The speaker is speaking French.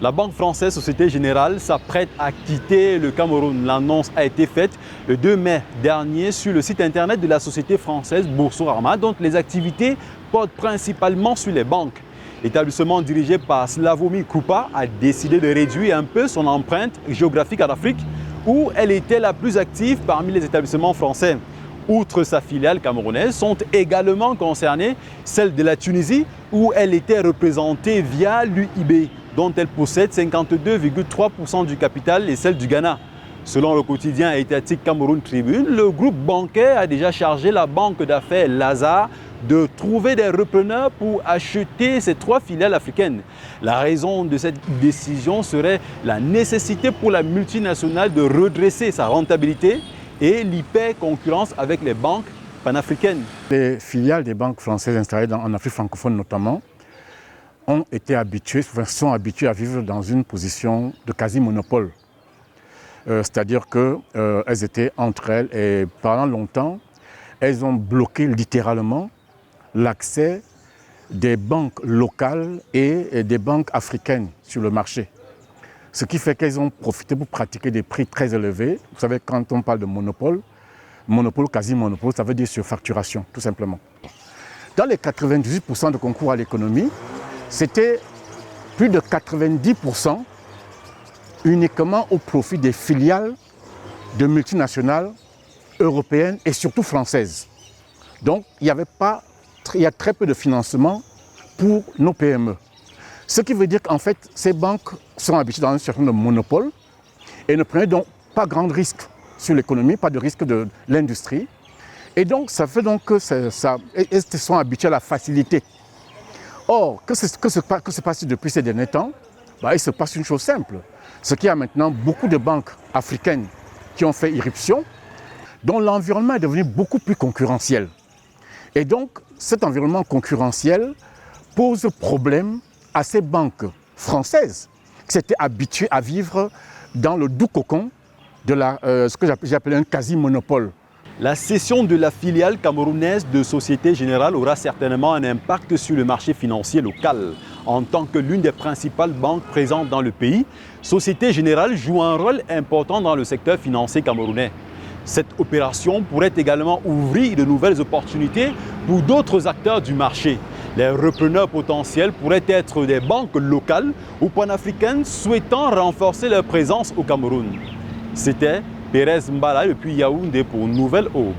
La banque française Société Générale s'apprête à quitter le Cameroun. L'annonce a été faite le 2 mai dernier sur le site internet de la société française Boursorama, dont les activités portent principalement sur les banques. L'établissement dirigé par Slawomir Krupa a décidé de réduire un peu son empreinte géographique en Afrique, où elle était la plus active parmi les établissements français. Outre sa filiale camerounaise, sont également concernées celles de la Tunisie, où elle était représentée via l'UIB, dont elle possède 52,3% du capital, et celle du Ghana. Selon le quotidien étatique Cameroun Tribune, le groupe bancaire a déjà chargé la banque d'affaires Lazare de trouver des repreneurs pour acheter ces 3 filiales africaines. La raison de cette décision serait la nécessité pour la multinationale de redresser sa rentabilité et l'hyper-concurrence avec les banques panafricaines. Les filiales des banques françaises installées en Afrique francophone notamment sont habituées à vivre dans une position de quasi-monopole. C'est-à-dire qu'elles étaient entre elles et pendant longtemps, elles ont bloqué littéralement l'accès des banques locales et des banques africaines sur le marché. Ce qui fait qu'elles ont profité pour pratiquer des prix très élevés. Vous savez, quand on parle de monopole, quasi-monopole, ça veut dire surfacturation, tout simplement. Dans les 98% de concours à l'économie, c'était plus de 90% uniquement au profit des filiales de multinationales européennes et surtout françaises. Donc, il y a très peu de financement pour nos PME. Ce qui veut dire qu'en fait, ces banques sont habituées dans une situation de monopole et ne prennent donc pas grand risque sur l'économie, pas de risque de l'industrie. Et donc, ça fait donc elles sont habituées à la facilité. Or, que se passe depuis ces derniers temps? Il se passe une chose simple. C'est qu'il y a maintenant beaucoup de banques africaines qui ont fait irruption, dont l'environnement est devenu beaucoup plus concurrentiel. Et donc, cet environnement concurrentiel pose problème à ces banques françaises qui s'étaient habituées à vivre dans le doux cocon de ce que j'appelais un quasi-monopole. La cession de la filiale camerounaise de Société Générale aura certainement un impact sur le marché financier local. En tant que l'une des principales banques présentes dans le pays, Société Générale joue un rôle important dans le secteur financier camerounais. Cette opération pourrait également ouvrir de nouvelles opportunités pour d'autres acteurs du marché. Les repreneurs potentiels pourraient être des banques locales ou panafricaines souhaitant renforcer leur présence au Cameroun. C'était Pérez Mbala depuis Yaoundé pour Nouvelle Aube.